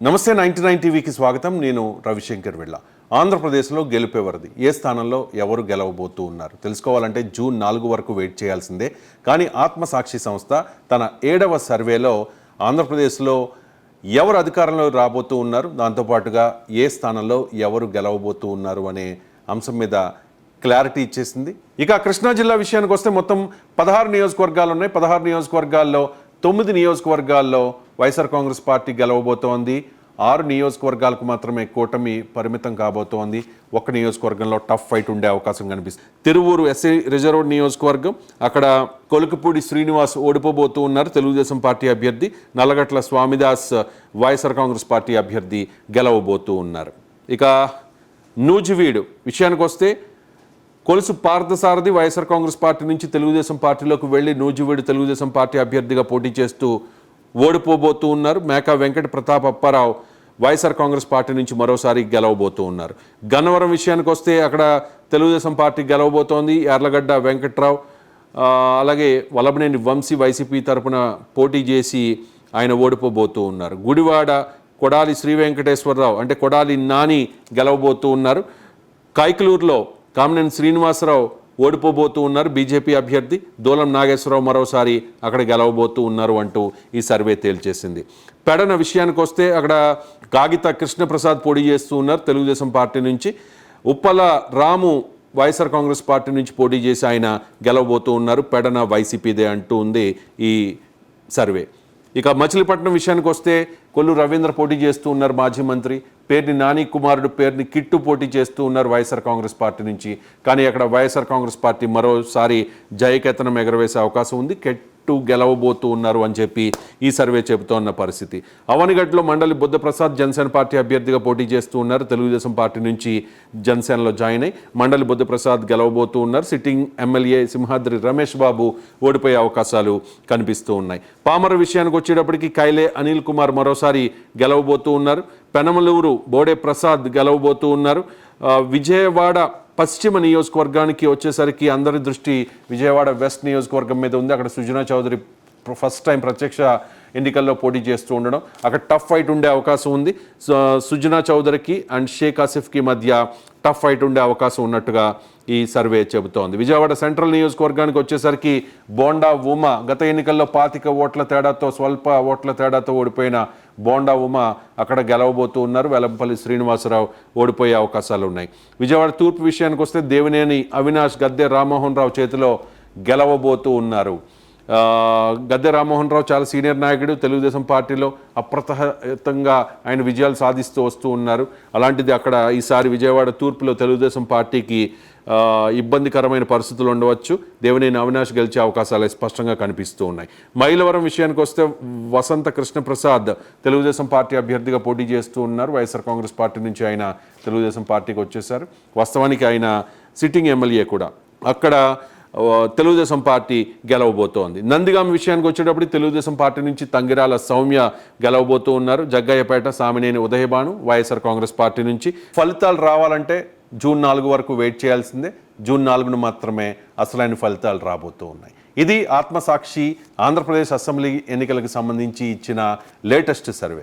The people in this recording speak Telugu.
నమస్తే 99 టీవీకి స్వాగతం. నేను రవిశంకర్ వెళ్ళ. ఆంధ్రప్రదేశ్లో గెలుపెవరిది, ఏ స్థానంలో ఎవరు గెలవబోతూ ఉన్నారు తెలుసుకోవాలంటే జూన్ 4 వరకు వెయిట్ చేయాల్సిందే. కానీ ఆత్మసాక్షి సంస్థ తన 7వ సర్వేలో ఆంధ్రప్రదేశ్లో ఎవరు అధికారంలో రాబోతూ ఉన్నారు, దాంతోపాటుగా ఏ స్థానంలో ఎవరు గెలవబోతూ ఉన్నారు అనే అంశం మీద క్లారిటీ ఇచ్చేసింది. ఇక కృష్ణా జిల్లా విషయానికి వస్తే మొత్తం 16 నియోజకవర్గాలు ఉన్నాయి. 16 నియోజకవర్గాల్లో 9 నియోజకవర్గాల్లో వైఎస్ఆర్ కాంగ్రెస్ పార్టీ గెలవబోతోంది. 6 నియోజకవర్గాలకు మాత్రమే కూటమి పరిమితం కాబోతోంది. ఒక్క నియోజకవర్గంలో టఫ్ ఫైట్ ఉండే అవకాశం కనిపిస్తుంది. తిరువూరు ఎస్సీ రిజర్వ్డ్ నియోజకవర్గం, అక్కడ కొలుకుపూడి శ్రీనివాస్ ఓడిపోబోతూ ఉన్నారు, తెలుగుదేశం పార్టీ అభ్యర్థి. నల్లగట్ల స్వామిదాస్ వైఎస్ఆర్ కాంగ్రెస్ పార్టీ అభ్యర్థి గెలవబోతూ ఉన్నారు. ఇక నూజివీడు విషయానికి వస్తే కొలుసు పార్థసారథి వైఎస్ఆర్ కాంగ్రెస్ పార్టీ నుంచి తెలుగుదేశం పార్టీలోకి వెళ్ళి నూజివీడు తెలుగుదేశం పార్టీ అభ్యర్థిగా పోటీ చేస్తూ ఓడిపోబోతూ ఉన్నారు. మేకా వెంకట ప్రతాప్ అప్పారావు వైఎస్ఆర్ కాంగ్రెస్ పార్టీ నుంచి మరోసారి గెలవబోతూ ఉన్నారు. గన్నవరం విషయానికి వస్తే అక్కడ తెలుగుదేశం పార్టీ గెలవబోతోంది. యార్లగడ్డ వెంకట్రావు అలాగే వల్లభనేని వంశీ వైసీపీ తరపున పోటీ చేసి ఆయన ఓడిపోబోతూ ఉన్నారు. గుడివాడ కొడాలి శ్రీ వెంకటేశ్వరరావు అంటే కొడాలి నాని గెలవబోతూ ఉన్నారు. కైకలూరులో కామినేని శ్రీనివాసరావు ఓడిపోబోతూ ఉన్నారు, బీజేపీ అభ్యర్థి. దూలం నాగేశ్వరరావు మరోసారి అక్కడ గెలవబోతూ ఉన్నారు అంటూ ఈ సర్వే తేల్చేసింది. పెడన విషయానికి వస్తే అక్కడ కాగిత కృష్ణప్రసాద్ పోటీ చేస్తూ ఉన్నారు తెలుగుదేశం పార్టీ నుంచి. ఉప్పల రాము వైఎస్ఆర్ కాంగ్రెస్ పార్టీ నుంచి పోటీ చేసి ఆయన గెలవబోతూ ఉన్నారు. పెడన వైసీపీదే అంటూ ఉంది ఈ సర్వే. ఇక మచిలీపట్నం విషయానికి వస్తే కొల్లు రవీంద్ర పోటీ చేస్తూ ఉన్నారు, మాజీ మంత్రి. పేర్ని నాని కుమారుడు పేర్ని కిట్టు పోటీ చేస్తూ ఉన్నారు వైఎస్ఆర్ కాంగ్రెస్ పార్టీ నుంచి. కానీ అక్కడ వైఎస్ఆర్ కాంగ్రెస్ పార్టీ మరోసారి జయకేతనం ఎగరవేసే అవకాశం ఉంది. కిట్టు గెలవబోతూ ఉన్నారు అని చెప్పి ఈ సర్వే చెబుతోన్న పరిస్థితి. అవనిగడ్డలో మండలి బుద్ధప్రసాద్ జనసేన పార్టీ అభ్యర్థిగా పోటీ చేస్తూ ఉన్నారు. తెలుగుదేశం పార్టీ నుంచి జనసేనలో జాయిన్ అయి మండలి బుద్ధప్రసాద్ గెలవబోతూ ఉన్నారు. సిట్టింగ్ ఎమ్మెల్యే సింహాద్రి రమేష్ బాబు ఓడిపోయే అవకాశాలు కనిపిస్తూ ఉన్నాయి. పామర విషయానికి వచ్చేటప్పటికి కైలే అనిల్ కుమార్ మరోసారి గెలవబోతూ ఉన్నారు. పెనమలూరు బోడే ప్రసాద్ గెలవబోతూ ఉన్నారు. విజయవాడ పశ్చిమ నియోజకవర్గానికి వచ్చేసరికి అందరి దృష్టి విజయవాడ వెస్ట్ నియోజకవర్గం మీద ఉంది. అక్కడ సుజనా చౌదరి ఫస్ట్ టైం ప్రత్యక్ష ఎన్నికల్లో పోటీ చేస్తూ ఉండడం, అక్కడ టఫ్ ఫైట్ ఉండే అవకాశం ఉంది. సుజనా చౌదరికి అండ్ షేక్ ఆసిఫ్కి మధ్య టఫ్ ఫైట్ ఉండే అవకాశం ఉన్నట్టుగా ఈ సర్వే చెబుతోంది. విజయవాడ సెంట్రల్ నియోజకవర్గానికి వచ్చేసరికి బోండా ఉమ గత ఎన్నికల్లో 25 ఓట్ల తేడాతో స్వల్ప ఓట్ల తేడాతో ఓడిపోయిన బోండా ఉమ అక్కడ గెలవబోతూ ఉన్నారు. వెల్లంపల్లి శ్రీనివాసరావు ఓడిపోయే అవకాశాలు ఉన్నాయి. విజయవాడ తూర్పు విషయానికి వస్తే దేవినేని అవినాష్ గద్దె రామ్మోహన్ రావు చేతిలో గెలవబోతూ ఉన్నారు. గద్దె రామ్మోహన్ రావు చాలా సీనియర్ నాయకుడు, తెలుగుదేశం పార్టీలో అప్రతిహతంగా ఆయన విజయాలు సాధిస్తూ వస్తూ ఉన్నారు. అలాంటిది అక్కడ ఈసారి విజయవాడ తూర్పులో తెలుగుదేశం పార్టీకి ఇబ్బందికరమైన పరిస్థితులు ఉండవచ్చు. దేవినేని అవినాష్ గెలిచే అవకాశాలు స్పష్టంగా కనిపిస్తూ ఉన్నాయి. మైలవరం విషయానికి వస్తే వసంత కృష్ణప్రసాద్ తెలుగుదేశం పార్టీ అభ్యర్థిగా పోటీ చేస్తూ ఉన్నారు. వైఎస్ఆర్ కాంగ్రెస్ పార్టీ నుంచి ఆయన తెలుగుదేశం పార్టీకి వచ్చేశారు. వాస్తవానికి ఆయన సిట్టింగ్ ఎమ్మెల్యే కూడా. అక్కడ తెలుగుదేశం పార్టీ గెలవబోతోంది. నందిగామ విషయానికి వచ్చేటప్పుడు తెలుగుదేశం పార్టీ నుంచి తంగిరాల సౌమ్య గెలవబోతూ ఉన్నారు. జగ్గయ్యపేట సామినేని ఉదయభాను వైఎస్ఆర్ కాంగ్రెస్ పార్టీ నుంచి. ఫలితాలు రావాలంటే జూన్ 4 వరకు వెయిట్ చేయాల్సిందే. జూన్ 4ను మాత్రమే అసలైన ఫలితాలు రాబోతూ ఉన్నాయి. ఇది ఆత్మసాక్షి ఆంధ్రప్రదేశ్ అసెంబ్లీ ఎన్నికలకు సంబంధించి ఇచ్చిన లేటెస్ట్ సర్వే.